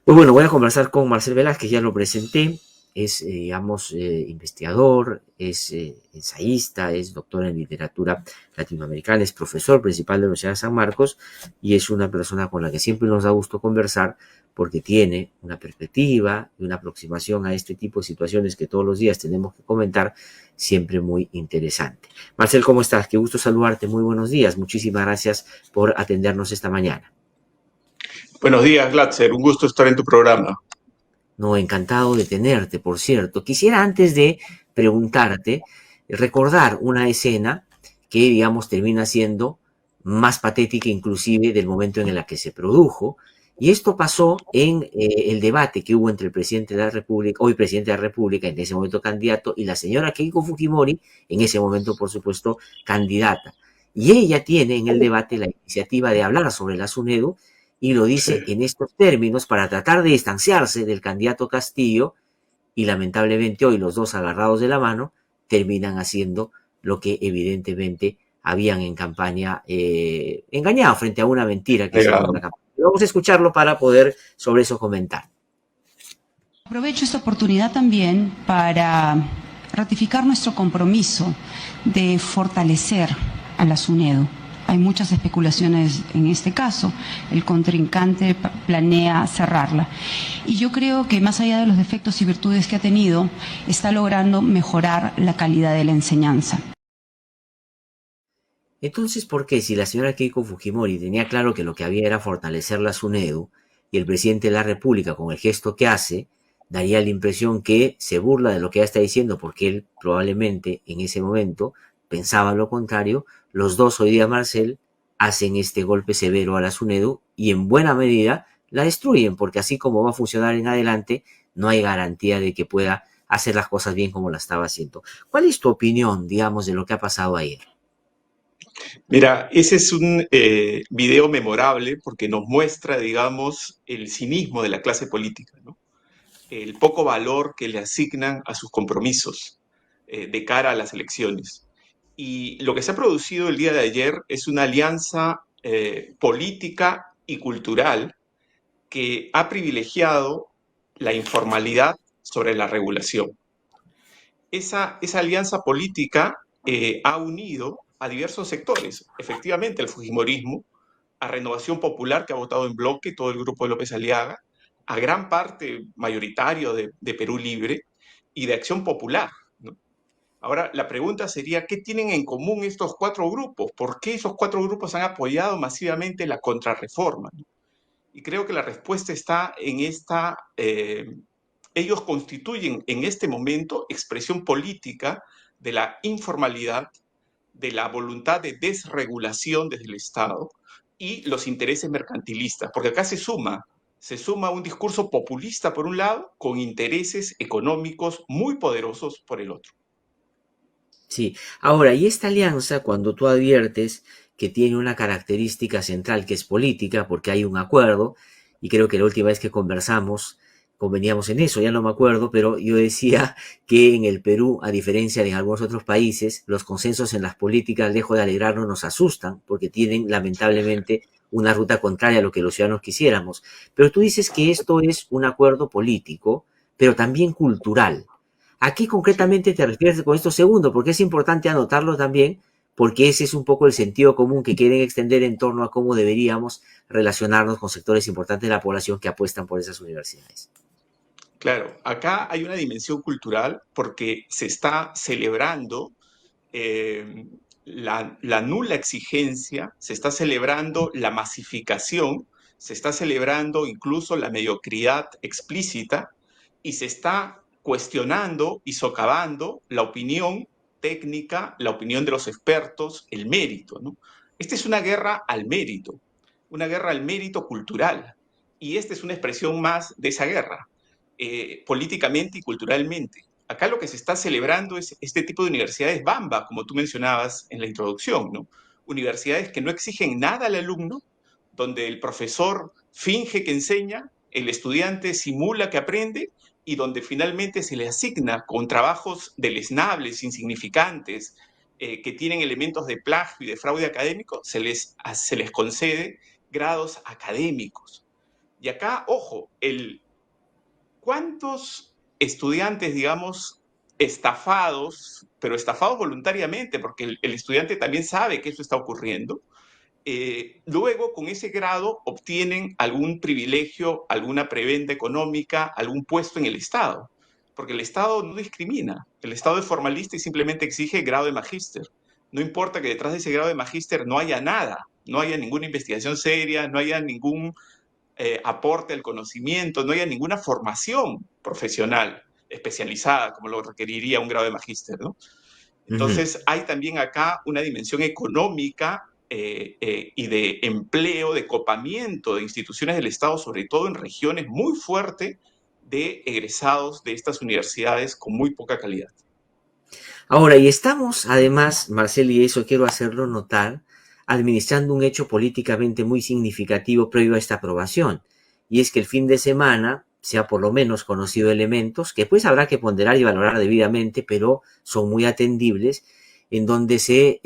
Pues bueno, voy a conversar con Marcel Velázquez, ya lo presenté, es, investigador, es ensayista, es doctor en literatura latinoamericana, es profesor principal de la Universidad de San Marcos y es una persona con la que siempre nos da gusto conversar porque tiene una perspectiva y una aproximación a este tipo de situaciones que todos los días tenemos que comentar, siempre muy interesante. Marcel, ¿cómo estás? Qué gusto saludarte, muy buenos días, muchísimas gracias por atendernos esta mañana. Buenos días, Glatzer. Un gusto estar en tu programa. No, encantado de tenerte, por cierto. Quisiera antes de preguntarte, recordar una escena que, digamos, termina siendo más patética inclusive del momento en el que se produjo. Y esto pasó en el debate que hubo entre el presidente de la República, hoy presidente de la República, en ese momento candidato, y la señora Keiko Fujimori, en ese momento, por supuesto, candidata. Y ella tiene en el debate la iniciativa de hablar sobre la SUNEDU y lo dice Sí. en estos términos para tratar de distanciarse del candidato Castillo y lamentablemente hoy los dos agarrados de la mano terminan haciendo lo que evidentemente habían en campaña engañado frente a una mentira que hicieron en la campaña. Vamos a escucharlo para poder sobre eso comentar. Aprovecho esta oportunidad también para ratificar nuestro compromiso de fortalecer a la SUNEDU. Hay muchas especulaciones en este caso. El contrincante planea cerrarla. Y yo creo que más allá de los defectos y virtudes que ha tenido, está logrando mejorar la calidad de la enseñanza. Entonces, ¿por qué si la señora Keiko Fujimori tenía claro que lo que había era fortalecer la SUNEDU y el presidente de la República con el gesto que hace daría la impresión que se burla de lo que ella está diciendo porque él probablemente en ese momento pensaba lo contrario? Los dos hoy día, Marcel, hacen este golpe severo a la SUNEDU y en buena medida la destruyen porque así como va a funcionar en adelante no hay garantía de que pueda hacer las cosas bien como la estaba haciendo. ¿Cuál es tu opinión, digamos, de lo que ha pasado ayer? Mira, ese es un video memorable porque nos muestra, digamos, el cinismo de la clase política, ¿no? El poco valor que le asignan a sus compromisos de cara a las elecciones. Y lo que se ha producido el día de ayer es una alianza política y cultural que ha privilegiado la informalidad sobre la regulación. Esa alianza política ha unido a diversos sectores, efectivamente el Fujimorismo, a Renovación Popular, que ha votado en bloque todo el grupo de López Aliaga, a gran parte mayoritario de Perú Libre y de Acción Popular, ¿no? Ahora, la pregunta sería, ¿qué tienen en común estos cuatro grupos? ¿Por qué esos cuatro grupos han apoyado masivamente la contrarreforma? Y creo que la respuesta está en esta ellos constituyen en este momento expresión política de la informalidad, de la voluntad de desregulación desde el Estado y los intereses mercantilistas, porque acá se suma un discurso populista por un lado con intereses económicos muy poderosos por el otro. Sí, ahora, y esta alianza, cuando tú adviertes que tiene una característica central que es política, porque hay un acuerdo, y creo que la última vez que conversamos conveníamos en eso, ya no me acuerdo, pero yo decía que en el Perú, a diferencia de algunos otros países, los consensos en las políticas, lejos de alegrarnos, nos asustan, porque tienen lamentablemente una ruta contraria a lo que los ciudadanos quisiéramos. Pero tú dices que esto es un acuerdo político, pero también cultural. ¿A qué Sí. concretamente te refieres con esto segundo? Porque es importante anotarlo también, porque ese es un poco el sentido común que quieren extender en torno a cómo deberíamos relacionarnos con sectores importantes de la población que apuestan por esas universidades. Claro, acá hay una dimensión cultural porque se está celebrando eh, la nula exigencia, se está celebrando la masificación, se está celebrando incluso la mediocridad explícita y se está cuestionando y socavando la opinión técnica, la opinión de los expertos, el mérito, ¿no? Esta es una guerra al mérito cultural, y esta es una expresión más de esa guerra, políticamente y culturalmente. Acá lo que se está celebrando es este tipo de universidades Bamba, como tú mencionabas en la introducción, ¿no? Universidades que no exigen nada al alumno, donde el profesor finge que enseña, el estudiante simula que aprende y donde finalmente se le asigna con trabajos deleznables, insignificantes, que tienen elementos de plagio y de fraude académico, se les concede grados académicos. Y acá, ojo, ¿cuántos estudiantes, digamos, estafados, pero estafados voluntariamente, porque el estudiante también sabe que eso está ocurriendo, luego con ese grado obtienen algún privilegio, alguna prebenda económica, algún puesto en el Estado? Porque el Estado no discrimina, el Estado es formalista y simplemente exige grado de magíster. No importa que detrás de ese grado de magíster no haya nada, no haya ninguna investigación seria, no haya ningún aporte al conocimiento, no haya ninguna formación profesional especializada como lo requeriría un grado de magíster, ¿no? Ujú. Entonces hay también acá una dimensión económica y de empleo, de copamiento de instituciones del Estado, sobre todo en regiones muy fuerte de egresados de estas universidades con muy poca calidad. Ahora, y estamos, además, Marcel, y eso quiero hacerlo notar, administrando un hecho políticamente muy significativo previo a esta aprobación, y es que el fin de semana se ha por lo menos conocido elementos que pues habrá que ponderar y valorar debidamente, pero son muy atendibles, en donde se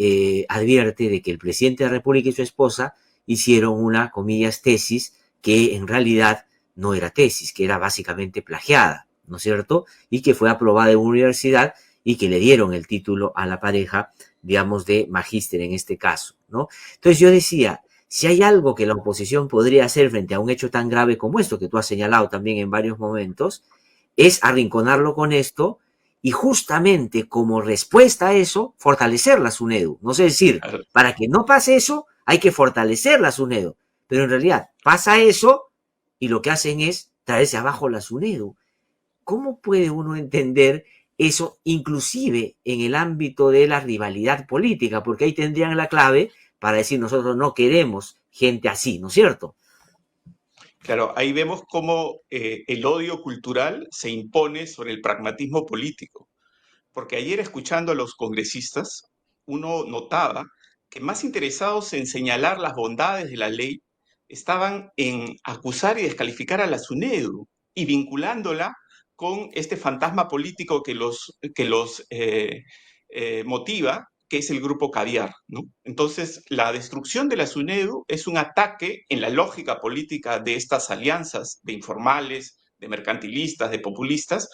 advierte de que el presidente de la República y su esposa hicieron una, comillas, tesis que en realidad no era tesis, que era básicamente plagiada, ¿no es cierto? Y que fue aprobada en una universidad y que le dieron el título a la pareja, digamos, de magíster en este caso, ¿no? Entonces yo decía, si hay algo que la oposición podría hacer frente a un hecho tan grave como esto, que tú has señalado también en varios momentos, es arrinconarlo con esto y justamente como respuesta a eso, fortalecer la SUNEDU. No sé decir, para que no pase eso, hay que fortalecer la SUNEDU. Pero en realidad pasa eso y lo que hacen es traerse abajo la SUNEDU. ¿Cómo puede uno entender eso, inclusive en el ámbito de la rivalidad política? Porque ahí tendrían la clave para decir nosotros no queremos gente así, ¿no es cierto? Claro, ahí vemos cómo el odio cultural se impone sobre el pragmatismo político. Porque ayer escuchando a los congresistas, uno notaba que más interesados en señalar las bondades de la ley estaban en acusar y descalificar a la SUNEDU y vinculándola con este fantasma político que los motiva, que es el grupo Caviar, ¿no? Entonces, la destrucción de la SUNEDU es un ataque en la lógica política de estas alianzas de informales, de mercantilistas, de populistas,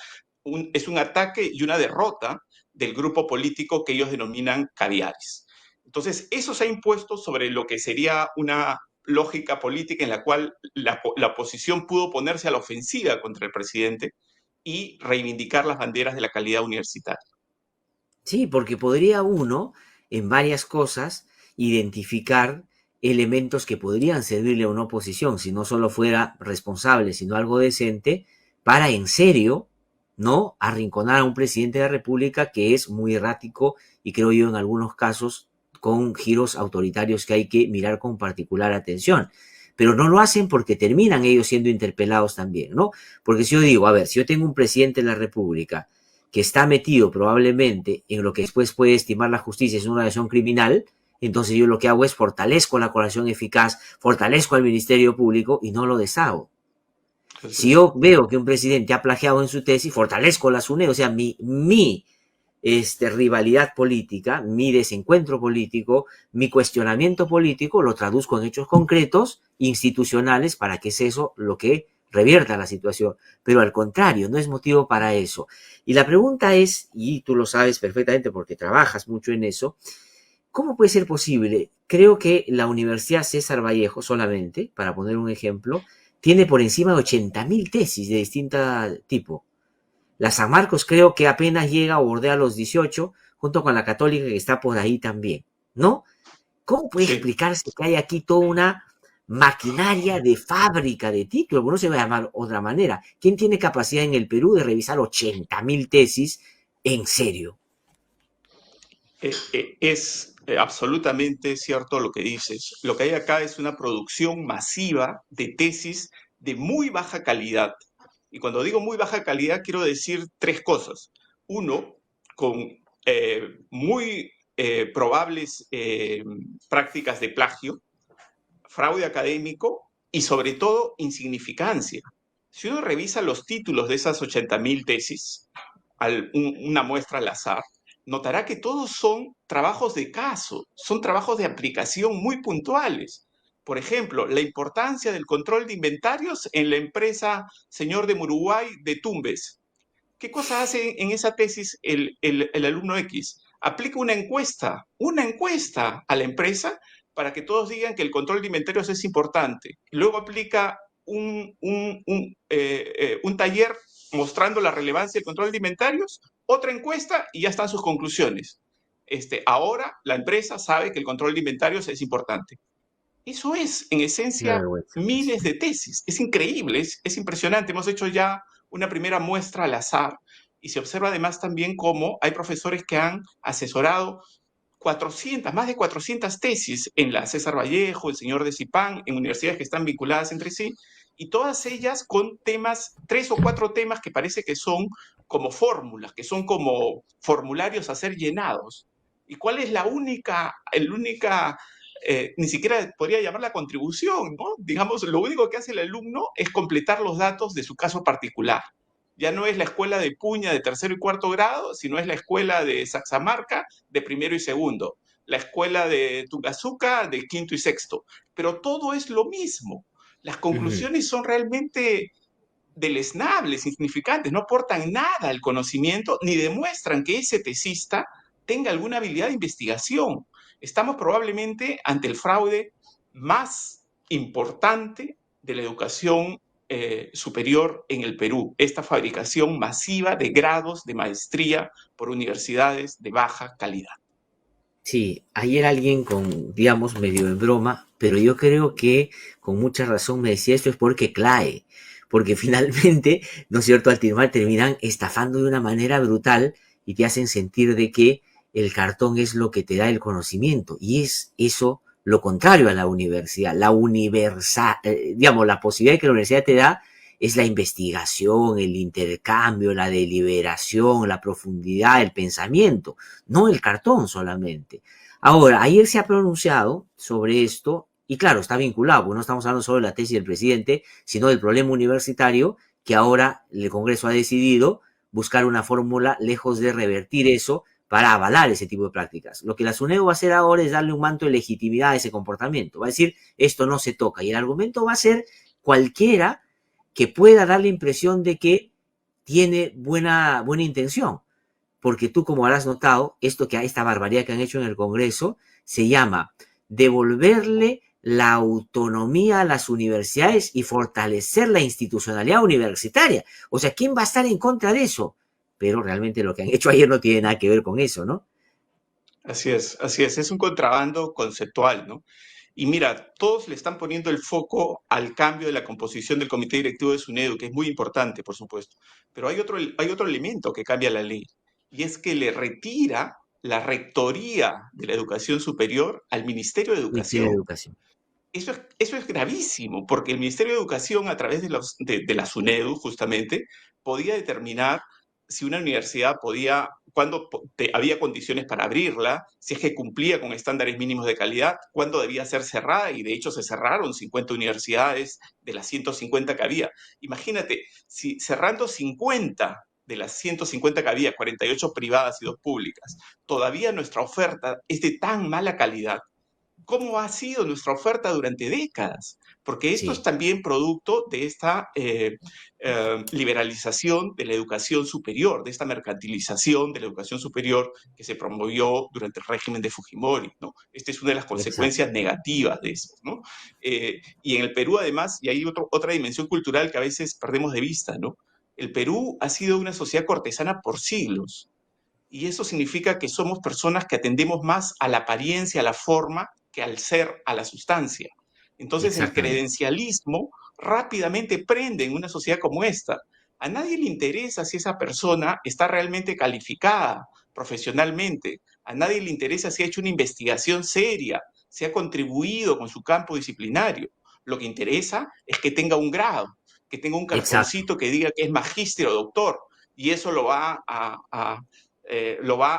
es un ataque y una derrota del grupo político que ellos denominan caviares. Entonces, eso se ha impuesto sobre lo que sería una lógica política en la cual la oposición pudo ponerse a la ofensiva contra el presidente y reivindicar las banderas de la calidad universitaria. Sí, porque podría uno, en varias cosas, identificar elementos que podrían servirle a una oposición, si no solo fuera responsable, sino algo decente, para en serio, ¿no? Arrinconar a un presidente de la República que es muy errático y creo yo en algunos casos con giros autoritarios que hay que mirar con particular atención. Pero no lo hacen porque terminan ellos siendo interpelados también, ¿no? Porque si yo digo, a ver, si yo tengo un presidente de la República que está metido probablemente en lo que después puede estimar la justicia es una acción criminal, entonces yo lo que hago es fortalezco la coacción eficaz, fortalezco al Ministerio Público y no lo deshago. Si Entonces, yo veo que un presidente ha plagiado en su tesis, fortalezco la SUNE, o sea, mi rivalidad política, mi desencuentro político, mi cuestionamiento político, lo traduzco en hechos concretos, institucionales, para que es eso lo que revierta la situación. Pero al contrario, no es motivo para eso. Y la pregunta es, y tú lo sabes perfectamente porque trabajas mucho en eso, ¿cómo puede ser posible? Creo que la Universidad César Vallejo solamente, para poner un ejemplo, tiene por encima de 80.000 tesis de distinto tipo. La San Marcos creo que apenas llega o bordea los 18, junto con la Católica que está por ahí también, ¿no? ¿Cómo puede sí, explicarse que hay aquí toda una maquinaria de fábrica de títulos? No se va a llamar otra manera. ¿Quién tiene capacidad en el Perú de revisar 80.000 tesis en serio? es absolutamente cierto lo que dices. Lo que hay acá es una producción masiva de tesis de muy baja calidad. Y cuando digo muy baja calidad, quiero decir tres cosas. Uno, con muy probables prácticas de plagio, fraude académico y sobre todo insignificancia. Si uno revisa los títulos de esas 80.000 tesis, una muestra al azar, notará que todos son trabajos de caso, son trabajos de aplicación muy puntuales. Por ejemplo, la importancia del control de inventarios en la empresa Señor de Uruguay de Tumbes. ¿Qué cosa hace en esa tesis el alumno X? Aplica una encuesta a la empresa para que todos digan que el control de inventarios es importante. Luego aplica un taller mostrando la relevancia del control de inventarios, otra encuesta y ya están sus conclusiones. Ahora la empresa sabe que el control de inventarios es importante. Eso es, en esencia, miles de tesis. Es increíble, es impresionante. Hemos hecho ya una primera muestra al azar y se observa además también cómo hay profesores que han asesorado más de 400 tesis en la César Vallejo, el señor de Zipán, en universidades que están vinculadas entre sí, y todas ellas con temas, 3 o 4 temas que parece que son como fórmulas, que son como formularios a ser llenados. ¿Y cuál es ni siquiera podría llamarla contribución, ¿no? Digamos, lo único que hace el alumno es completar los datos de su caso particular. Ya no es la escuela de Puña de tercero y cuarto grado, sino es la escuela de Saxamarca de primero y segundo, la escuela de Tungazuca de quinto y sexto. Pero todo es lo mismo. Las conclusiones son realmente deleznables, insignificantes, no aportan nada al conocimiento ni demuestran que ese tesista tenga alguna habilidad de investigación. Estamos probablemente ante el fraude más importante de la educación superior en el Perú, esta fabricación masiva de grados de maestría por universidades de baja calidad. Sí, ayer alguien digamos, medio en broma, pero yo creo que con mucha razón me decía esto es porque CLAE, porque finalmente, ¿no es cierto?, al terminan estafando de una manera brutal y te hacen sentir de que el cartón es lo que te da el conocimiento, y es eso lo contrario a la universidad. Digamos, la posibilidad que la universidad te da es la investigación, el intercambio, la deliberación, la profundidad, el pensamiento, no el cartón solamente. Ahora, ayer se ha pronunciado sobre esto, y claro, está vinculado, porque no estamos hablando solo de la tesis del presidente, sino del problema universitario, que ahora el Congreso ha decidido buscar una fórmula lejos de revertir eso para avalar ese tipo de prácticas. Lo que la SUNEDU va a hacer ahora es darle un manto de legitimidad a ese comportamiento. Va a decir, esto no se toca. Y el argumento va a ser cualquiera que pueda dar la impresión de que tiene buena intención. Porque tú, como habrás notado, esta barbaridad que han hecho en el Congreso se llama devolverle la autonomía a las universidades y fortalecer la institucionalidad universitaria. O sea, ¿quién va a estar en contra de eso? Pero realmente lo que han hecho ayer no tiene nada que ver con eso, ¿no? Así es un contrabando conceptual, ¿no? Y mira, todos le están poniendo el foco al cambio de la composición del comité directivo de SUNEDU, que es muy importante, por supuesto. Pero hay otro elemento que cambia la ley, y es que le retira la rectoría de la educación superior al Ministerio de Ministerio de Educación. Educación. Eso es gravísimo, porque el Ministerio de Educación, a través de la SUNEDU, justamente, podía determinar si una universidad cuándo había condiciones para abrirla, si es que cumplía con estándares mínimos de calidad, cuándo debía ser cerrada, y de hecho se cerraron 50 universidades de las 150 que había. Imagínate, si cerrando 50 de las 150 que había, 48 privadas y 2 públicas, todavía nuestra oferta es de tan mala calidad. ¿Cómo ha sido nuestra oferta durante décadas? Porque esto es también producto de esta liberalización de la educación superior, de esta mercantilización de la educación superior que se promovió durante el régimen de Fujimori, ¿no? Esta es una de las consecuencias negativas de eso, ¿no? Y en el Perú, además, y hay otra dimensión cultural que a veces perdemos de vista, ¿no? El Perú ha sido una sociedad cortesana por siglos. Y eso significa que somos personas que atendemos más a la apariencia, a la forma, que al ser, a la sustancia. Entonces el credencialismo rápidamente prende en una sociedad como esta. A nadie le interesa si esa persona está realmente calificada profesionalmente. A nadie le interesa si ha hecho una investigación seria, si ha contribuido con su campo disciplinario. Lo que interesa es que tenga un grado, que tenga un cartoncito que diga que es magíster o doctor. Y eso lo va a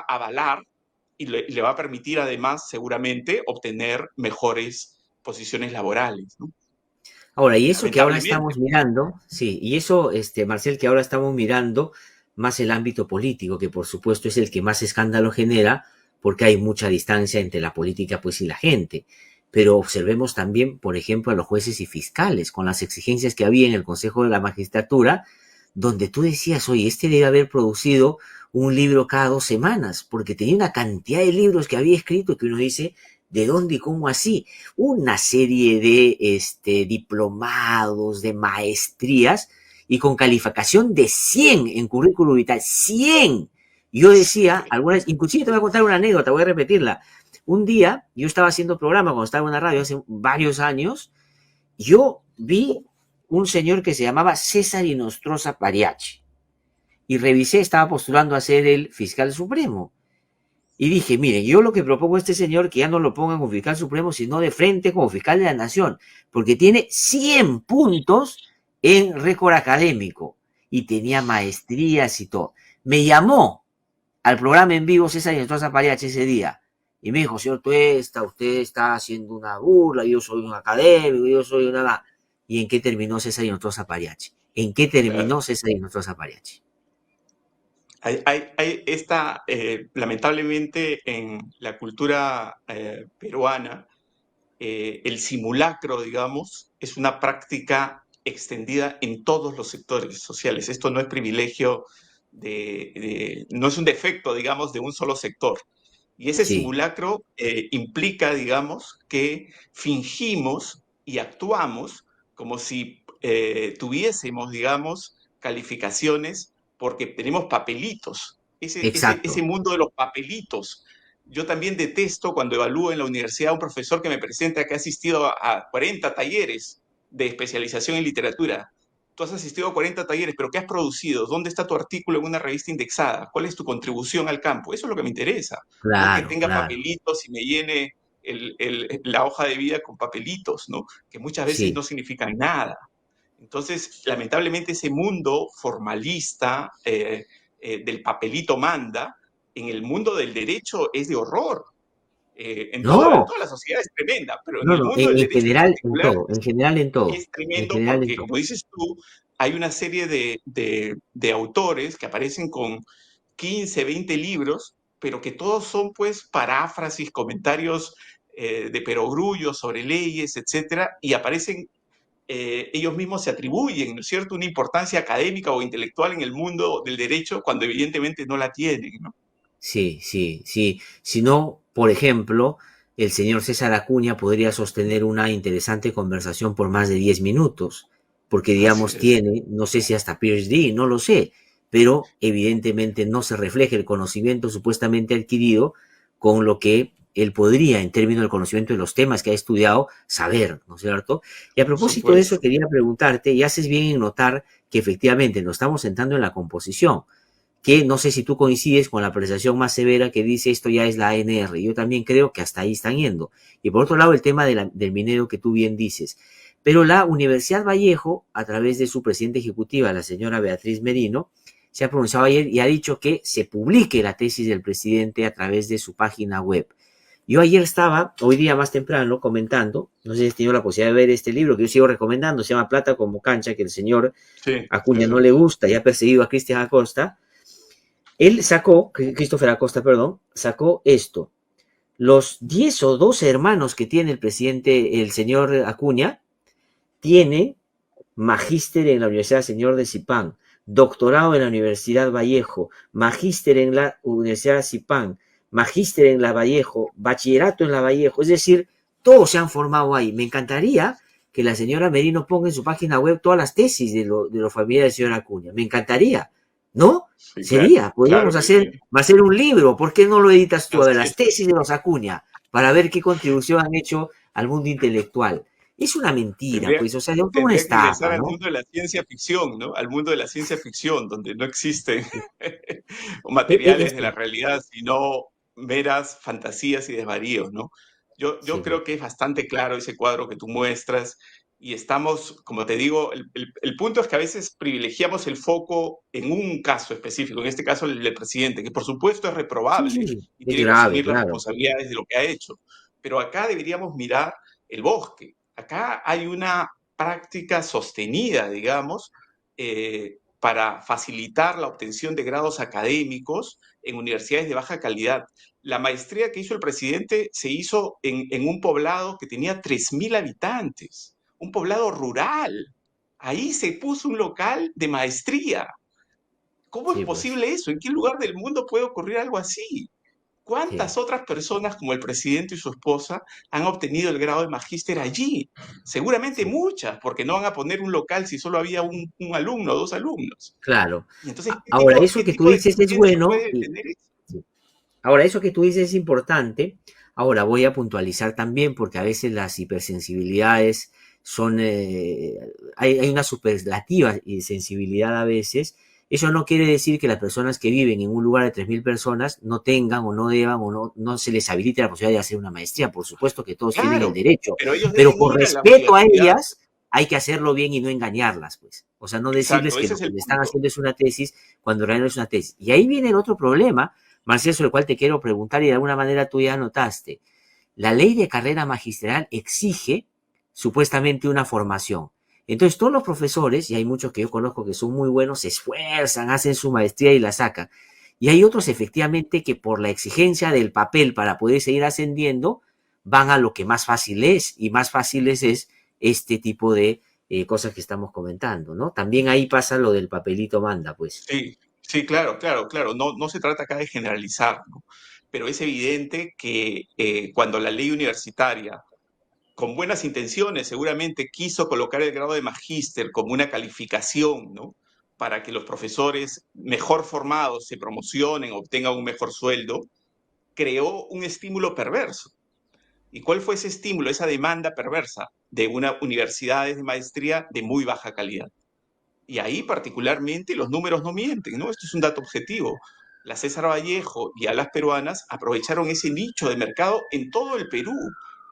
avalar y le va a permitir además seguramente obtener mejores posiciones laborales, ¿no? Ahora, y eso que ahora estamos mirando, sí, y eso, Marcel, que ahora estamos mirando más el ámbito político, que por supuesto es el que más escándalo genera, porque hay mucha distancia entre la política, pues, y la gente. pero observemos también, por ejemplo, a los jueces y fiscales, con las exigencias que había en el Consejo de la Magistratura, donde tú decías, oye, este debe haber producido un libro cada 2 semanas, porque tenía una cantidad de libros que había escrito que uno dice, ¿de dónde y cómo así? Una serie de diplomados, de maestrías, y con calificación de 100 en currículum vital, 100. Yo decía, algunas, inclusive te voy a contar una anécdota, voy a repetirla. Un día, yo estaba haciendo programa cuando estaba en una radio hace varios años, yo vi un señor que se llamaba César Inostroza Pariachi, y revisé, estaba postulando a ser el fiscal supremo. Y dije, miren, yo lo que propongo a este señor, que ya no lo pongan como fiscal supremo, sino de frente como fiscal de la nación, porque tiene 100 puntos en récord académico, y tenía maestrías y todo. Me llamó al programa en vivo César Inostroza Pariachi ese día, y me dijo, señor Tuesta, usted está haciendo una burla, yo soy un académico, yo soy una... ¿Y en qué terminó César Inostroza Pariachi? ¿En qué Claro. terminó César Inostroza Pariachi? Hay esta, lamentablemente, en la cultura peruana, el simulacro, digamos, es una práctica extendida en todos los sectores sociales. Esto no es privilegio no es un defecto, digamos, de un solo sector. Y ese Sí, simulacro implica, digamos, que fingimos y actuamos como si tuviésemos, digamos, calificaciones porque tenemos papelitos. Ese exacto. mundo de los papelitos. Yo también detesto cuando evalúo en la universidad a un profesor que me presenta que ha asistido a 40 talleres de especialización en literatura. Tú has asistido a 40 talleres, pero ¿qué has producido? ¿Dónde está tu artículo en una revista indexada? ¿Cuál es tu contribución al campo? Eso es lo que me interesa. No que Claro, tenga claro. papelitos y me llene la hoja de vida con papelitos, ¿no? Que muchas veces Sí. no significan nada. Entonces, lamentablemente, ese mundo formalista del papelito manda, en el mundo del derecho es de horror. En No, toda la sociedad es tremenda, pero en no, el no, mundo del en derecho en general, en particular todo, en general, en todo, es en tremendo general, en porque, todo. como dices tú, hay una serie de autores que aparecen con 15, 20 libros, pero que todos son pues paráfrasis, comentarios de perogrullo sobre leyes, etcétera, y aparecen, ellos mismos se atribuyen, ¿no es cierto?, una importancia académica o intelectual en el mundo del derecho cuando evidentemente no la tienen, ¿no? Sí, sí, sí. Si no, por ejemplo, el señor César Acuña podría sostener una interesante conversación por más de 10 minutos, porque Así digamos es. tiene, no sé si hasta PhD, no lo sé, pero evidentemente no se refleja el conocimiento supuestamente adquirido con lo que él podría, en términos del conocimiento de los temas que ha estudiado, saber, ¿no es cierto? Y a Por propósito de eso, supuesto. quería preguntarte, y haces bien en notar que efectivamente nos estamos sentando en la composición, que no sé si tú coincides con la apreciación más severa que dice esto ya es la ANR. Yo también creo que hasta ahí están yendo. Y por otro lado, el tema del minero que tú bien dices. Pero la Universidad Vallejo, a través de su presidenta ejecutiva, la señora Beatriz Merino, se ha pronunciado ayer y ha dicho que se publique la tesis del presidente a través de su página web. Yo ayer estaba, hoy día más temprano, comentando, no sé si has tenido la posibilidad de ver este libro que yo sigo recomendando, se llama Plata como cancha, que el señor Sí, sí, Acuña sí. no le gusta y ha perseguido a Cristian Acosta. Él sacó, Christopher Acosta, perdón, sacó esto. Los 10 o 12 hermanos que tiene el presidente, el señor Acuña, tiene magíster en la Universidad Señor de Zipán, doctorado en la Universidad Vallejo, magíster en la Universidad Zipán, magíster en la Vallejo, bachillerato en la Vallejo, es decir, todos se han formado ahí. Me encantaría que la señora Merino ponga en su página web todas las tesis de los familiares del señor Acuña. Me encantaría, ¿no? Sí, claro, Sería, claro podríamos que sí. hacer un libro. ¿Por qué no lo editas tú? A ver, Así las es. tesis de los Acuña, para ver qué contribución han hecho al mundo intelectual. Es una mentira, Tendría, pues, o sea, es una tendría que ingresar estafa, al ¿no? mundo de la ciencia ficción, ¿no? Al mundo de la ciencia ficción, donde no existen Es materiales de la realidad, sino meras fantasías y desvaríos, ¿no? Yo sí, creo que es bastante claro ese cuadro que tú muestras y estamos, como te digo, el punto es que a veces privilegiamos el foco en un caso específico, en este caso el del presidente, que por supuesto es sí, reprobable sí, y es tiene que grave, asumir las claro. responsabilidades de lo que ha hecho. Pero acá deberíamos mirar el bosque. Acá hay una práctica sostenida, digamos, para facilitar la obtención de grados académicos en universidades de baja calidad. La maestría que hizo el presidente se hizo en un poblado que tenía 3.000 habitantes, un poblado rural. Ahí se puso un local de maestría. ¿Cómo es Sí, pues, posible eso? ¿En qué lugar del mundo puede ocurrir algo así? sí, ¿Cuántas otras personas como el presidente y su esposa han obtenido el grado de magíster allí? Seguramente sí. muchas, porque no van a poner un local si solo había un alumno o dos alumnos. Claro. Y entonces, Ahora, eso qué que tú tipo de dices es eficiencia bueno. puede tener eso? Sí. Ahora, eso que tú dices es importante. Ahora voy a puntualizar también, porque a veces las hipersensibilidades son, hay una superlativa sensibilidad a veces. Eso no quiere decir que las personas que viven en un lugar de 3.000 personas no tengan o no deban o no se les habilite la posibilidad de hacer una maestría. Por supuesto que todos tienen el Claro, derecho, pero ellos pero deben por ir a la respeto a universidad. ellas hay que hacerlo bien y no engañarlas, pues. O sea, no decirles Exacto, que ese lo es que el le están punto. haciendo es una tesis cuando realmente no es una tesis. Y ahí viene el otro problema, Marcelo, sobre el cual te quiero preguntar y de alguna manera tú ya notaste. La ley de carrera magistral exige supuestamente una formación. Entonces todos los profesores, y hay muchos que yo conozco que son muy buenos, se esfuerzan, hacen su maestría y la sacan. Y hay otros efectivamente que por la exigencia del papel para poder seguir ascendiendo, van a lo que más fácil es, y más fáciles es este tipo de cosas que estamos comentando, ¿no? También ahí pasa lo del papelito manda, pues. Sí, sí, claro, claro, claro. No, no se trata acá de generalizar, ¿no? Pero es evidente que cuando la ley universitaria, con buenas intenciones, seguramente quiso colocar el grado de magíster como una calificación, ¿no? Para que los profesores mejor formados se promocionen, obtengan un mejor sueldo, creó un estímulo perverso. ¿Y cuál fue ese estímulo, esa demanda perversa de unas universidades de maestría de muy baja calidad? Y ahí particularmente los números no mienten, ¿no? Esto es un dato objetivo. La César Vallejo y Alas Peruanas aprovecharon ese nicho de mercado en todo el Perú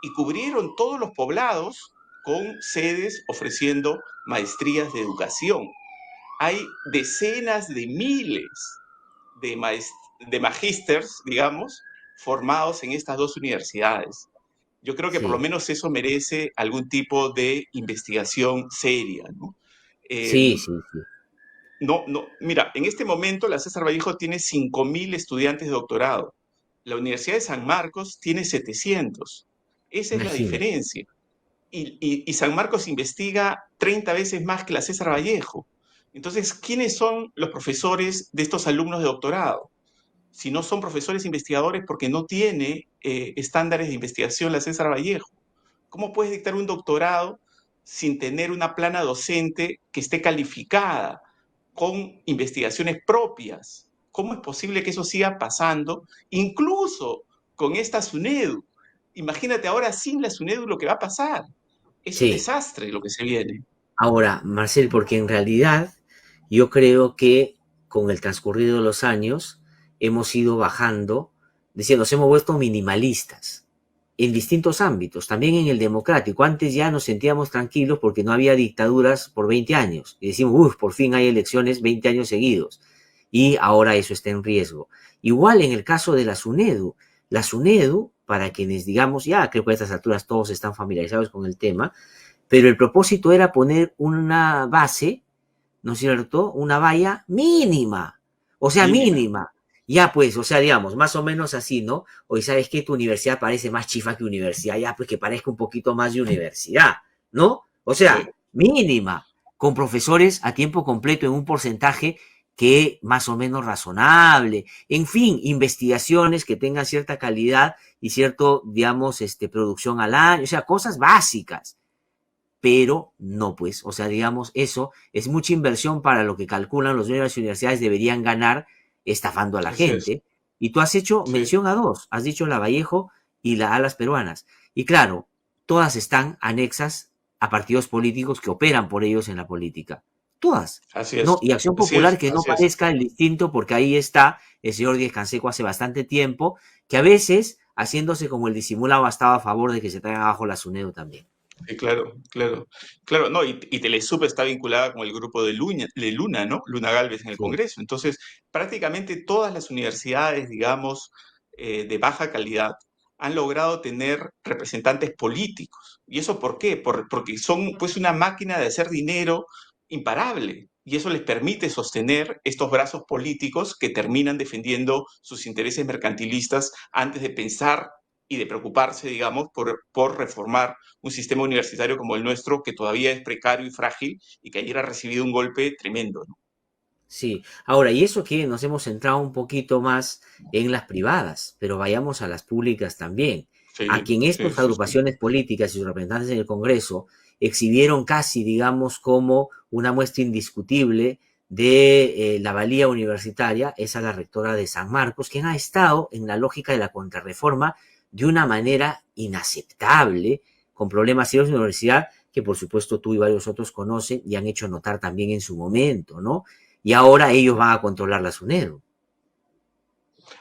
y cubrieron todos los poblados con sedes ofreciendo maestrías de educación. Hay decenas de miles de, de magísters, digamos, formados en estas dos universidades. Yo creo que por lo Sí, menos eso merece algún tipo de investigación seria, ¿no? Eh, sí, sí, sí. no, no, mira, en este momento la César Vallejo tiene 5.000 estudiantes de doctorado. La Universidad de San Marcos tiene 700. Esa es la Imagínate. diferencia. Y San Marcos investiga 30 veces más que la César Vallejo. Entonces, ¿quiénes son los profesores de estos alumnos de doctorado? Si no son profesores investigadores porque no tiene estándares de investigación la César Vallejo. ¿Cómo puedes dictar un doctorado sin tener una plana docente que esté calificada, con investigaciones propias? ¿Cómo es posible que eso siga pasando, incluso con esta SUNEDU? Imagínate ahora sin la SUNEDU lo que va a pasar. Es un Sí. desastre lo que se viene. Ahora, Marcel, porque en realidad yo creo que con el transcurrido de los años hemos ido bajando, decía, nos hemos vuelto minimalistas en distintos ámbitos, también en el democrático. Antes ya nos sentíamos tranquilos porque no había dictaduras por 20 años y decimos, uff, por fin hay elecciones 20 años seguidos y ahora eso está en riesgo. Igual en el caso de la SUNEDU, para quienes digamos, ya creo que a estas alturas todos están familiarizados con el tema, pero el propósito era poner una base, ¿no es cierto? Una valla mínima, o sea, Mínima. mínima. Ya pues, o sea, digamos, más o menos así, ¿no? Hoy sabes que tu universidad parece más chifa que universidad, ya pues que parezca un poquito más de universidad, ¿no? O Sí, sea, mínima, con profesores a tiempo completo en un porcentaje que más o menos razonable, en fin, investigaciones que tengan cierta calidad y cierto, digamos, producción al año, o sea, cosas básicas, pero no, pues, o sea, digamos, eso es mucha inversión para lo que calculan los dueños de las universidades deberían ganar estafando a la así es. gente. Y tú has hecho Sí, mención a dos, has dicho la Vallejo y la Alas Peruanas. Y claro, todas están anexas a partidos políticos que operan por ellos en la política. Todas. así ¿No? es. Y Acción Así Popular es, que no así es. parezca el distinto, porque ahí está el señor Díez Canseco hace bastante tiempo, que a veces, haciéndose como el disimulado, estaba a favor de que se traigan abajo la SUNEDO también. Sí, claro, claro. Claro, no, y Telesup está vinculada con el grupo de Luna, ¿no? Luna Gálvez en el Sí, Congreso. Entonces, prácticamente todas las universidades, digamos, de baja calidad han logrado tener representantes políticos. ¿Y eso por qué? Porque son, pues, una máquina de hacer dinero imparable. y eso les permite sostener estos brazos políticos que terminan defendiendo sus intereses mercantilistas antes de pensar y de preocuparse, digamos, por reformar un sistema universitario como el nuestro, que todavía es precario y frágil y que ayer ha recibido un golpe tremendo, ¿no? Sí, ahora, y eso que nos hemos centrado un poquito más en las privadas, pero vayamos a las públicas también. A Sí, quien sí, estas sí, sí. agrupaciones políticas y sus representantes en el Congreso exhibieron casi, digamos, como una muestra indiscutible de la valía universitaria, es a la rectora de San Marcos, quien ha estado en la lógica de la contrarreforma de una manera inaceptable, con problemas serios en la universidad, que por supuesto tú y varios otros conocen y han hecho notar también en su momento, ¿no? Y ahora ellos van a controlar la SUNEDU.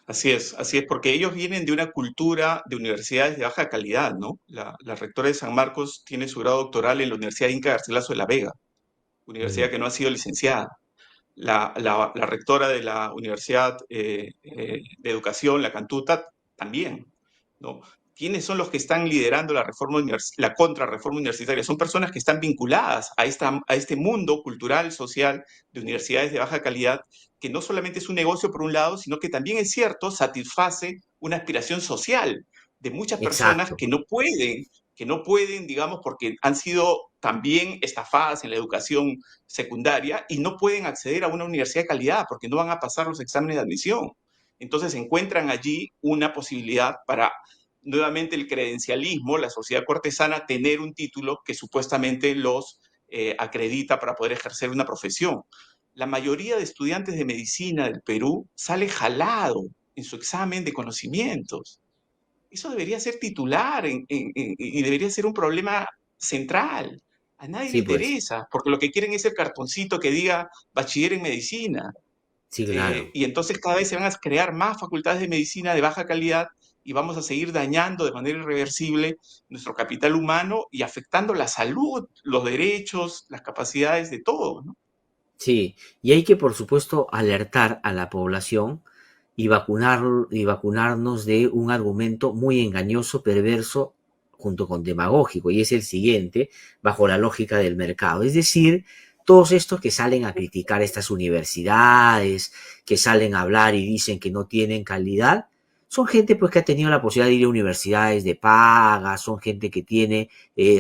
Así es, porque ellos vienen de una cultura de universidades de baja calidad, ¿no? La rectora de San Marcos tiene su grado doctoral en la Universidad Inca Garcilaso de la Vega, universidad Mm, que no ha sido licenciada. La rectora de la Universidad de Educación, la Cantuta, también, ¿no? ¿Quiénes son los que están liderando la contrarreforma universitaria? Son personas que están vinculadas a este mundo cultural, social, de universidades de baja calidad, que no solamente es un negocio por un lado, sino que también es cierto, satisface una aspiración social de muchas personas exacto, que no pueden, digamos, porque han sido también estafadas en la educación secundaria y no pueden acceder a una universidad de calidad porque no van a pasar los exámenes de admisión. Entonces encuentran allí una posibilidad para nuevamente el credencialismo, la sociedad cortesana, tener un título que supuestamente los acredita para poder ejercer una profesión. La mayoría de estudiantes de medicina del Perú sale jalado en su examen de conocimientos. Eso debería ser titular y debería ser un problema central. A nadie le sí, pues, interesa, porque lo que quieren es el cartoncito que diga bachiller en medicina. sí, claro. Y entonces cada vez se van a crear más facultades de medicina de baja calidad y vamos a seguir dañando de manera irreversible nuestro capital humano y afectando la salud, los derechos, las capacidades de todos, ¿no? Sí, y hay que, por supuesto, alertar a la población y vacunarnos de un argumento muy engañoso, perverso, junto con demagógico, y es el siguiente, bajo la lógica del mercado. Es decir, todos estos que salen a criticar estas universidades, que salen a hablar y dicen que no tienen calidad, son gente pues que ha tenido la posibilidad de ir a universidades de paga, son gente que tiene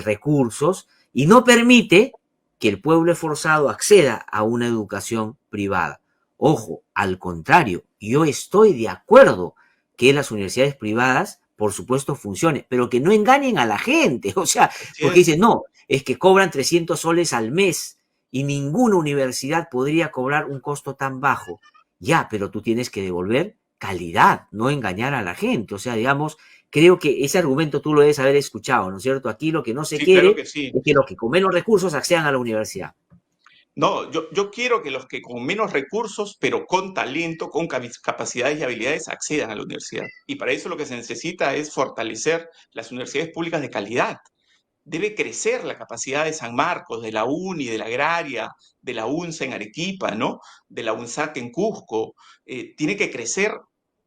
recursos y no permite que el pueblo forzado acceda a una educación privada. Ojo, al contrario, yo estoy de acuerdo que las universidades privadas, por supuesto, funcionen, pero que no engañen a la gente. O sea, Así porque es. dicen, no, es que cobran 300 soles al mes y ninguna universidad podría cobrar un costo tan bajo. Ya, pero tú tienes que devolver calidad, no engañar a la gente. O sea, digamos, creo que ese argumento tú lo debes haber escuchado, ¿no es cierto? Aquí lo que no se Sí, claro quiere que sí. es que los que con menos recursos accedan a la universidad. No, yo quiero que los que con menos recursos, pero con talento, con capacidades y habilidades, accedan a la universidad. Y para eso lo que se necesita es fortalecer las universidades públicas de calidad. Debe crecer la capacidad de San Marcos, de la UNI, de la Agraria, de la UNSA en Arequipa, ¿no? De la UNSAC en Cusco. Tiene que crecer,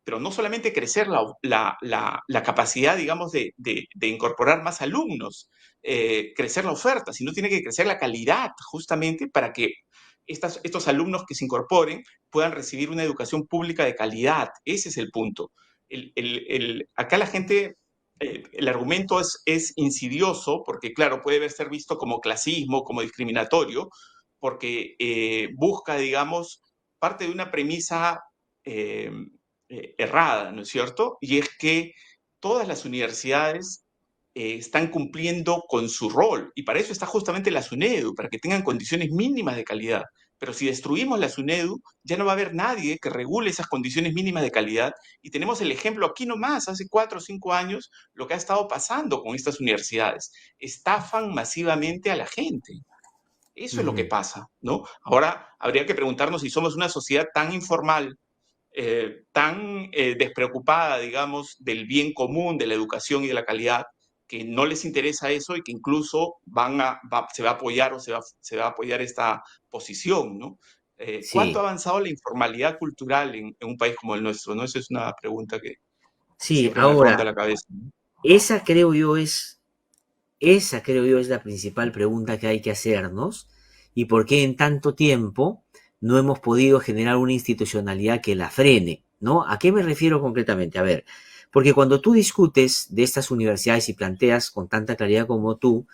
pero no solamente crecer la capacidad, digamos, de incorporar más alumnos, crecer la oferta, sino tiene que crecer la calidad justamente para que estos alumnos que se incorporen puedan recibir una educación pública de calidad. Ese es el punto. Acá la gente el argumento es insidioso porque, claro, puede ser visto como clasismo, como discriminatorio, porque busca, digamos, parte de una premisa eh, errada, ¿no es cierto? Y es que todas las universidades están cumpliendo con su rol y para eso está justamente la SUNEDU, para que tengan condiciones mínimas de calidad. Pero si destruimos la SUNEDU, ya no va a haber nadie que regule esas condiciones mínimas de calidad. Y tenemos el ejemplo aquí nomás, hace 4 o 5 años, lo que ha estado pasando con estas universidades. Estafan masivamente a la gente. Eso es lo que Ujú. pasa, ¿no? Ahora habría que preguntarnos si somos una sociedad tan informal, tan despreocupada, digamos, del bien común, de la educación y de la calidad, que no les interesa eso y que incluso se va a apoyar o se va a apoyar esta posición, ¿no? ¿Cuánto ha Sí, avanzado la informalidad cultural en un país como el nuestro? ¿No? Esa es una pregunta que sí, siempre me ronda ahora, la cabeza, ¿no? esa creo yo es, esa creo yo es la principal pregunta que hay que hacernos y por qué en tanto tiempo no hemos podido generar una institucionalidad que la frene, ¿no? ¿A qué me refiero concretamente? A ver, porque cuando tú discutes de estas universidades y planteas con tanta claridad como tú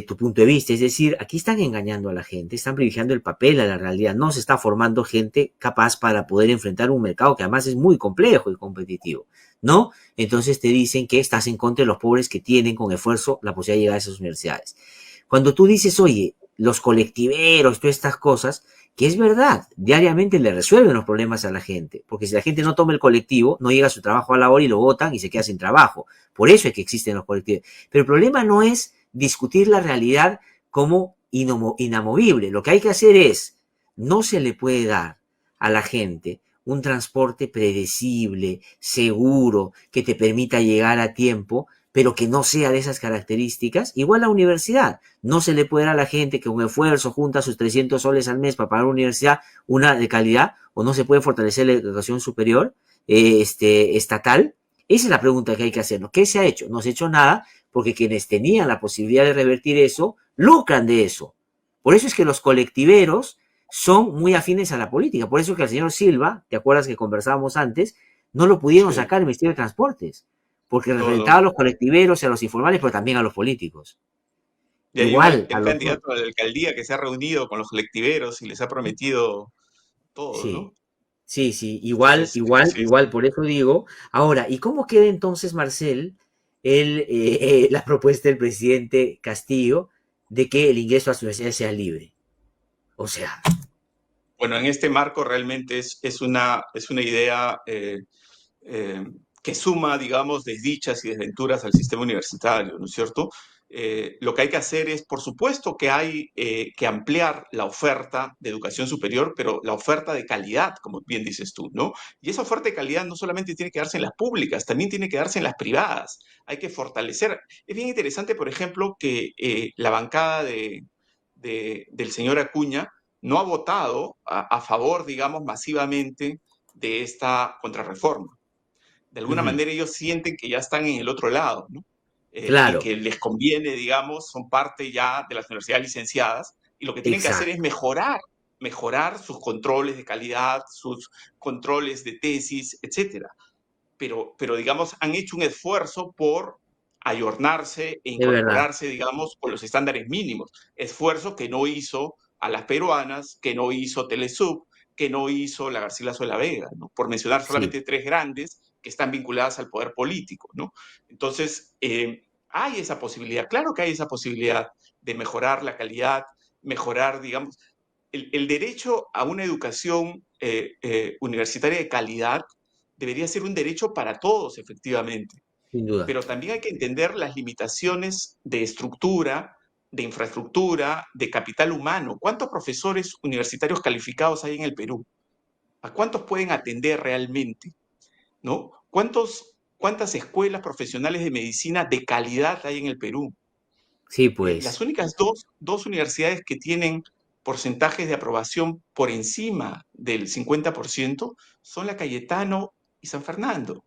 tu punto de vista, es decir, aquí están engañando a la gente, están privilegiando el papel a la realidad, no se está formando gente capaz para poder enfrentar un mercado que además es muy complejo y competitivo, ¿no? Entonces te dicen que estás en contra de los pobres que tienen con esfuerzo la posibilidad de llegar a esas universidades. Cuando tú dices, oye, los colectiveros, todas estas cosas, que es verdad, diariamente le resuelven los problemas a la gente, porque si la gente no toma el colectivo, no llega a su trabajo a la hora y lo votan y se queda sin trabajo. Por eso es que existen los colectivos. Pero el problema no es discutir la realidad como inamovible. Lo que hay que hacer es, no se le puede dar a la gente un transporte predecible, seguro, que te permita llegar a tiempo, pero que no sea de esas características. Igual la universidad. No se le puede dar a la gente que con esfuerzo junta sus 300 soles al mes para pagar una universidad, una de calidad, o no se puede fortalecer la educación superior estatal. Esa es la pregunta que hay que hacernos. ¿Qué se ha hecho? No se ha hecho nada, porque quienes tenían la posibilidad de revertir eso, lucran de eso. Por eso es que los colectiveros son muy afines a la política. Por eso es que el señor Silva, ¿te acuerdas que conversábamos antes? No lo pudieron Sí. sacar del Ministerio de Transportes, porque No, representaba a no. los colectiveros y a los informales, pero también a los políticos. Y hay Igual a un los... candidato a la alcaldía que se ha reunido con los colectiveros y les ha prometido todo, Sí, ¿no? sí, igual, Entonces, igual, sí. igual, por eso digo. Ahora, ¿y cómo queda entonces, Marcel, la propuesta del presidente Castillo de que el ingreso a las universidades sea libre? O sea, Bueno, en este marco realmente es una idea eh, que suma, digamos, desdichas y desventuras al sistema universitario, ¿no es cierto? Lo que hay que hacer es, por supuesto, que hay que ampliar la oferta de educación superior, pero la oferta de calidad, como bien dices tú, ¿no? Y esa oferta de calidad no solamente tiene que darse en las públicas, también tiene que darse en las privadas. Hay que fortalecer. Es bien interesante, por ejemplo, que la bancada del señor Acuña no ha votado a favor, digamos, masivamente de esta contrarreforma. De alguna ujú, manera ellos sienten que ya están en el otro lado, ¿no? Y claro, que les conviene, digamos, son parte ya de las universidades licenciadas y lo que tienen que hacer es exacto, mejorar sus controles de calidad, sus controles de tesis, etcétera. Pero, digamos, han hecho un esfuerzo por ayornarse e es verdad, incorporarse, digamos, con los estándares mínimos. Esfuerzo que no hizo a las peruanas, que no hizo Telesub, que no hizo la Garcilaso de la Vega, ¿no? Por mencionar sí, solamente tres grandes que están vinculadas al poder político, ¿no? Entonces, hay esa posibilidad, claro que hay esa posibilidad de mejorar la calidad, mejorar, digamos, el derecho a una educación universitaria de calidad debería ser un derecho para todos, efectivamente, sin duda. pero también hay que entender las limitaciones de estructura, de infraestructura, de capital humano. ¿Cuántos profesores universitarios calificados hay en el Perú? ¿A cuántos pueden atender realmente? ¿No? ¿Cuántas escuelas profesionales de medicina de calidad hay en el Perú? Sí, Las pues, únicas dos universidades que tienen porcentajes de aprobación por encima del 50% son la Cayetano y San Fernando.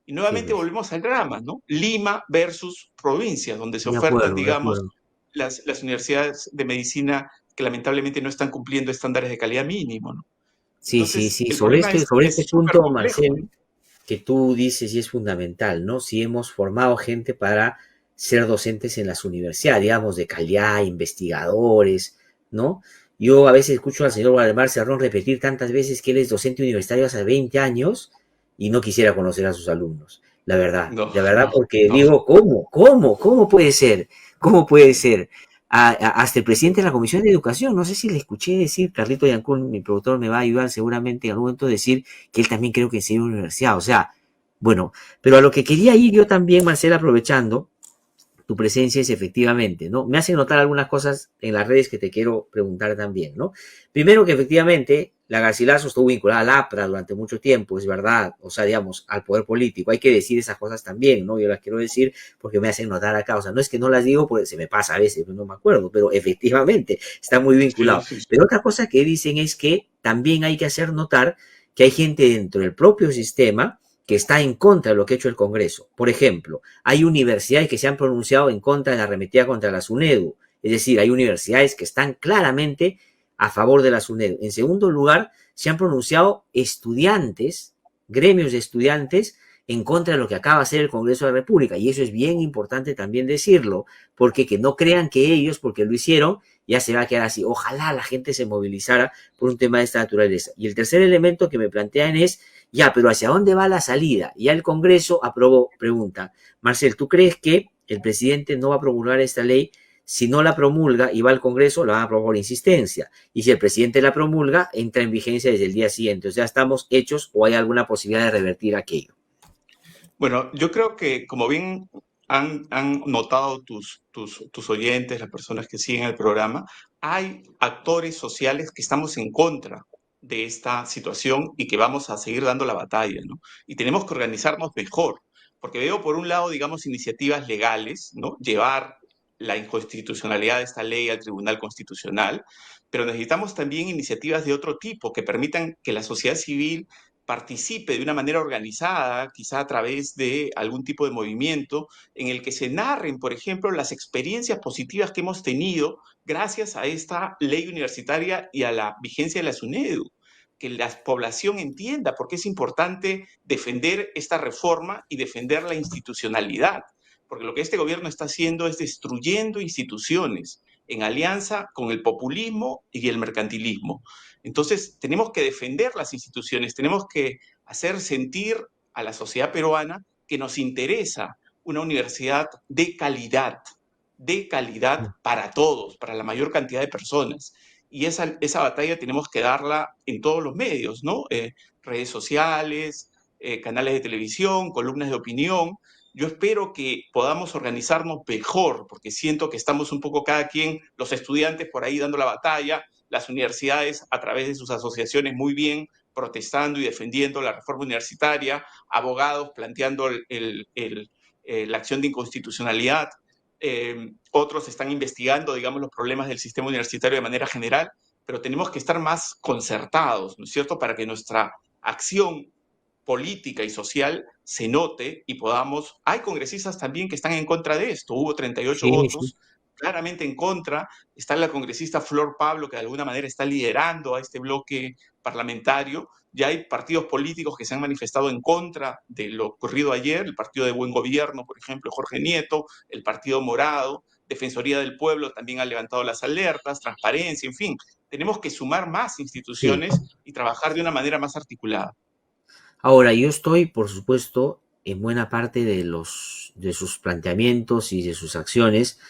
Y sí, nuevamente pues, volvemos al drama, ¿no? Lima versus provincias, donde se de ofertan, acuerdo, de digamos, acuerdo. las universidades de medicina que lamentablemente no están cumpliendo estándares de calidad mínimo, ¿no? Sí, sí, Entonces, sí, el problema sobre es este súper punto, complejo, Marcel, ¿no? que tú dices y es fundamental, ¿no? Si hemos formado gente para ser docentes en las universidades, digamos, de calidad, investigadores, ¿no? Yo a veces escucho al señor Waldemar Cerrón repetir tantas veces que él es docente universitario hace 20 años y no quisiera conocer a sus alumnos. No, La verdad, porque no. digo, ¿cómo puede ser? ¿Cómo puede ser? Hasta el presidente de la Comisión de Educación, no sé si le escuché decir, Carlito Yancún, mi productor me va a ayudar seguramente en algún momento, decir que él también creo que enseña en la universidad, o sea, bueno, pero a lo que quería ir yo también, Marcela, aprovechando tu presencia es efectivamente, ¿no? Me hacen notar algunas cosas en las redes que te quiero preguntar también, ¿no? Primero que efectivamente la Garcilaso estuvo vinculada al APRA durante mucho tiempo, es verdad, o sea, digamos, al poder político. Hay que decir esas cosas también, ¿no? Yo las quiero decir porque me hacen notar acá, o sea, no es que no las digo porque se me pasa a veces, no me acuerdo, pero efectivamente está muy Sí, vinculado. sí, sí. Pero otra cosa que dicen es que también hay que hacer notar que hay gente dentro del propio sistema que está en contra de lo que ha hecho el Congreso. Por ejemplo, hay universidades que se han pronunciado en contra de la arremetida contra la SUNEDU. Es decir, hay universidades que están claramente a favor de la SUNEDU. En segundo lugar, se han pronunciado estudiantes, gremios de estudiantes, en contra de lo que acaba de hacer el Congreso de la República. Y eso es bien importante también decirlo, porque que no crean que ellos, porque lo hicieron, ya se va a quedar así. Ojalá la gente se movilizara por un tema de esta naturaleza. Y el tercer elemento que me plantean es, ya, pero ¿hacia dónde va la salida? Ya el Congreso aprobó, pregunta, Marcel, ¿tú crees que el presidente no va a promulgar esta ley? Si no la promulga y va al Congreso, la van a aprobar por insistencia. Y si el presidente la promulga, entra en vigencia desde el día siguiente. O sea, ¿estamos hechos o hay alguna posibilidad de revertir aquello? Bueno, yo creo que como bien han notado tus oyentes, las personas que siguen el programa, hay actores sociales que estamos en contra de esta situación y que vamos a seguir dando la batalla, ¿no? Y tenemos que organizarnos mejor, porque veo por un lado, digamos, iniciativas legales, ¿no? Llevar la inconstitucionalidad de esta ley al Tribunal Constitucional, pero necesitamos también iniciativas de otro tipo que permitan que la sociedad civil participe de una manera organizada, quizá a través de algún tipo de movimiento, en el que se narren, por ejemplo, las experiencias positivas que hemos tenido gracias a esta ley universitaria y a la vigencia de la SUNEDU. Que la población entienda por qué es importante defender esta reforma y defender la institucionalidad. Porque lo que este gobierno está haciendo es destruyendo instituciones en alianza con el populismo y el mercantilismo. Entonces, tenemos que defender las instituciones, tenemos que hacer sentir a la sociedad peruana que nos interesa una universidad de calidad para todos, para la mayor cantidad de personas. Y esa batalla tenemos que darla en todos los medios, ¿no? Redes sociales, canales de televisión, columnas de opinión. Yo espero que podamos organizarnos mejor, porque siento que estamos un poco cada quien, los estudiantes por ahí dando la batalla, las universidades a través de sus asociaciones muy bien protestando y defendiendo la reforma universitaria, abogados planteando la acción de inconstitucionalidad, otros están investigando, digamos, los problemas del sistema universitario de manera general, pero tenemos que estar más concertados, ¿no es cierto?, para que nuestra acción política y social se note y podamos... Hay congresistas también que están en contra de esto, hubo 38 Sí, sí. votos claramente en contra, está la congresista Flor Pablo, que de alguna manera está liderando a este bloque parlamentario, ya hay partidos políticos que se han manifestado en contra de lo ocurrido ayer, el Partido de Buen Gobierno, por ejemplo, Jorge Nieto, el Partido Morado, Defensoría del Pueblo también ha levantado las alertas, transparencia, en fin, tenemos que sumar más Sí. instituciones y trabajar de una manera más articulada. Ahora, yo estoy, por supuesto, en buena parte de sus planteamientos y de sus acciones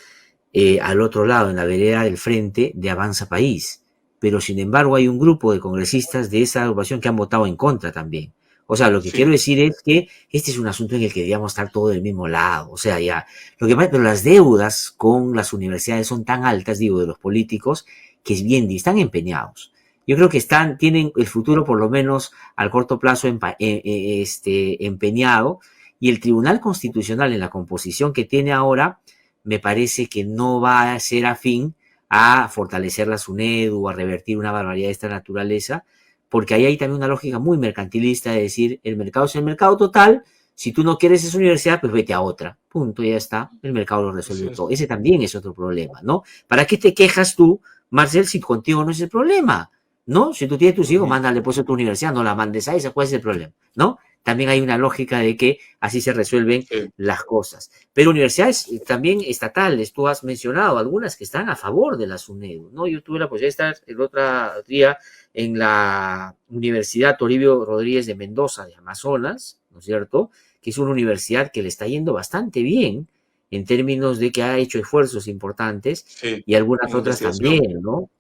al otro lado, en la vereda del frente de Avanza País. Pero, sin embargo, hay un grupo de congresistas de esa agrupación que han votado en contra también. O sea, lo que quiero Sí, decir es que este es un asunto en el que deberíamos estar todos del mismo lado. O sea, ya, lo que pasa, pero las deudas con las universidades son tan altas, digo, de los políticos, que es bien, están empeñados. Yo creo que tienen el futuro por lo menos al corto plazo empeñado, y el Tribunal Constitucional en la composición que tiene ahora me parece que no va a ser afín a fortalecer la SUNEDU o a revertir una barbaridad de esta naturaleza, porque ahí hay también una lógica muy mercantilista de decir, el mercado es el mercado total, si tú no quieres esa universidad, pues vete a otra. Punto, ya está. El mercado lo así resuelve es. todo. Ese también es otro problema, ¿no? ¿Para qué te quejas tú, Marcel, si contigo no es el problema? ¿No? Si tú tienes tus hijos, Ujú. mándale pues a tu universidad, no la mandes a esa, ¿cuál es el problema? ¿No? También hay una lógica de que así se resuelven Sí. las cosas. Pero universidades también estatales, tú has mencionado algunas que están a favor de la SUNEDU, ¿no? Yo tuve la posibilidad de estar el otro día en la Universidad Toribio Rodríguez de Mendoza, de Amazonas, ¿no es cierto? Que es una universidad que le está yendo bastante bien en términos de que ha hecho esfuerzos importantes Sí, y algunas en otras investigación. también, ¿no?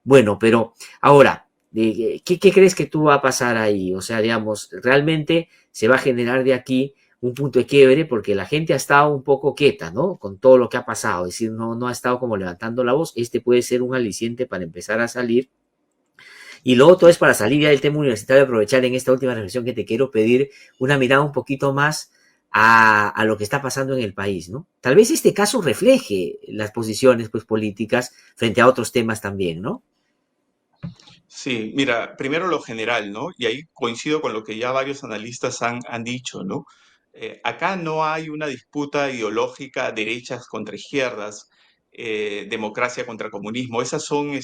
Bueno, pero ahora, ¿qué crees que tú va a pasar ahí? O sea, digamos, realmente se va a generar de aquí un punto de quiebre porque la gente ha estado un poco quieta, ¿no? Con todo lo que ha pasado, es decir, no ha estado como levantando la voz. Este puede ser un aliciente para empezar a salir. Y lo otro es para salir ya del tema universitario, aprovechar en esta última reflexión que te quiero pedir una mirada un poquito más a lo que está pasando en el país, ¿no? Tal vez este caso refleje las posiciones pues, políticas frente a otros temas también, ¿no? Sí, mira, primero lo general, ¿no? Y ahí coincido con lo que ya varios analistas han dicho, ¿no? Acá no hay una disputa ideológica derechas contra izquierdas. democracia contra comunismo. Esas son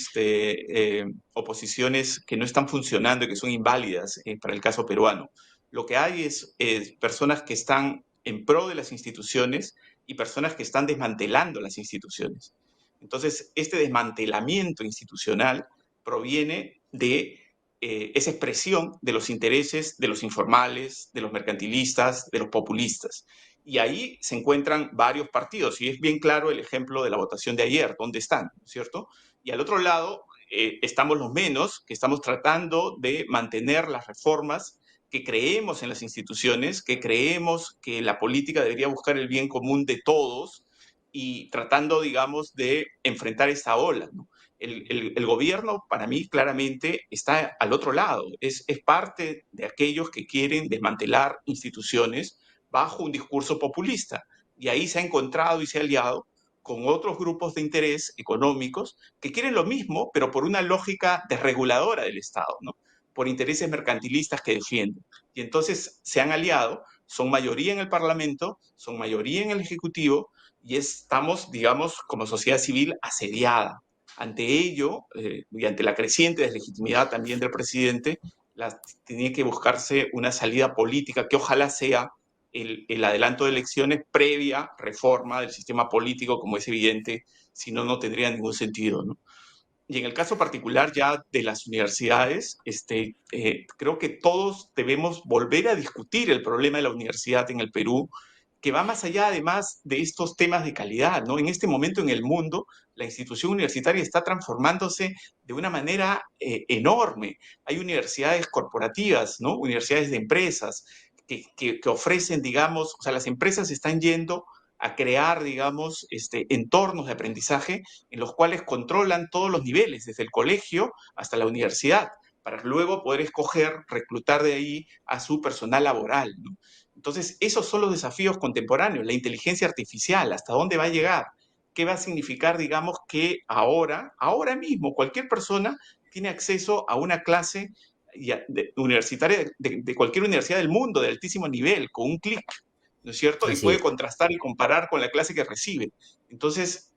oposiciones que no están funcionando y que son inválidas para el caso peruano. Lo que hay es personas que están en pro de las instituciones y personas que están desmantelando las instituciones. Entonces, este desmantelamiento institucional proviene de esa expresión de los intereses de los informales, de los mercantilistas, de los populistas. Y ahí se encuentran varios partidos, y es bien claro el ejemplo de la votación de ayer, ¿dónde están? ¿Cierto? Y al otro lado estamos los menos, que estamos tratando de mantener las reformas, que creemos en las instituciones, que creemos que la política debería buscar el bien común de todos y tratando, digamos, de enfrentar esta ola, ¿no? El gobierno, para mí, claramente está al otro lado. Es parte de aquellos que quieren desmantelar instituciones bajo un discurso populista. Y ahí se ha encontrado y se ha aliado con otros grupos de interés económicos que quieren lo mismo, pero por una lógica desreguladora del Estado, ¿no? Por intereses mercantilistas que defienden. Y entonces se han aliado, son mayoría en el Parlamento, son mayoría en el Ejecutivo, y estamos, digamos, como sociedad civil asediada. Ante ello, y ante la creciente deslegitimidad también del presidente, tiene que buscarse una salida política que ojalá sea el adelanto de elecciones previa reforma del sistema político, como es evidente, si no, no tendría ningún sentido, ¿no? Y en el caso particular ya de las universidades, creo que todos debemos volver a discutir el problema de la universidad en el Perú, que va más allá además de estos temas de calidad, ¿no? En este momento en el mundo, la institución universitaria está transformándose de una manera enorme. Hay universidades corporativas, ¿no? Universidades de empresas que ofrecen, digamos, o sea, las empresas están yendo a crear, digamos, entornos de aprendizaje en los cuales controlan todos los niveles, desde el colegio hasta la universidad, para luego poder escoger, reclutar de ahí a su personal laboral, ¿no? Entonces, esos son los desafíos contemporáneos, la inteligencia artificial, ¿hasta dónde va a llegar? ¿Qué va a significar, digamos, que ahora mismo, cualquier persona tiene acceso a una clase universitaria de cualquier universidad del mundo, de altísimo nivel, con un clic, ¿no es cierto? Y Así puede es. contrastar y comparar con la clase que recibe. Entonces,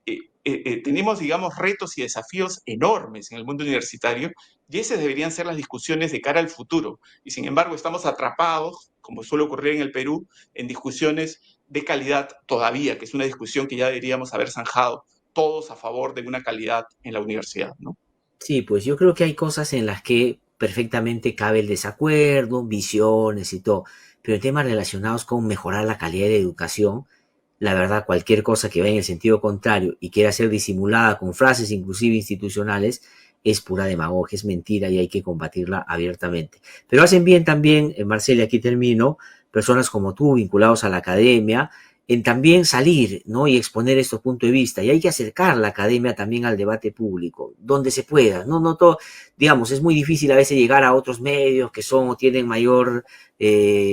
tenemos, digamos, retos y desafíos enormes en el mundo universitario, y esas deberían ser las discusiones de cara al futuro. Y sin embargo, estamos atrapados, como suele ocurrir en el Perú, en discusiones de calidad todavía, que es una discusión que ya deberíamos haber zanjado todos a favor de una calidad en la universidad, ¿no? Sí, pues yo creo que hay cosas en las que perfectamente cabe el desacuerdo, visiones y todo, pero en temas relacionados con mejorar la calidad de educación, la verdad, cualquier cosa que vaya en el sentido contrario y quiera ser disimulada con frases inclusive institucionales, es pura demagogia, es mentira y hay que combatirla abiertamente. Pero hacen bien también, Marcela, aquí termino, personas como tú, vinculados a la academia, en también salir, ¿no? Y exponer estos puntos de vista. Y hay que acercar la academia también al debate público, donde se pueda. No todo, digamos, es muy difícil a veces llegar a otros medios que son o tienen mayor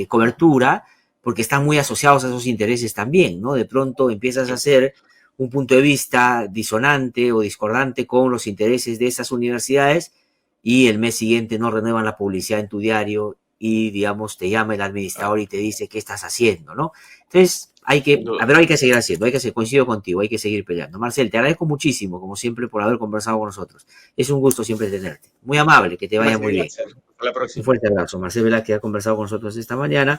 cobertura, porque están muy asociados a esos intereses también, ¿no? De pronto empiezas a hacer un punto de vista disonante o discordante con los intereses de esas universidades y el mes siguiente no renuevan la publicidad en tu diario y, digamos, te llama el administrador y te dice qué estás haciendo, ¿no? Entonces, pero hay que seguir haciendo, coincido contigo, hay que seguir peleando. Marcel, te agradezco muchísimo, como siempre, por haber conversado con nosotros. Es un gusto siempre tenerte. Muy amable, que te vaya muy bien. Hasta la Un próxima. fuerte abrazo. Marcel Velázquez ha conversado con nosotros esta mañana.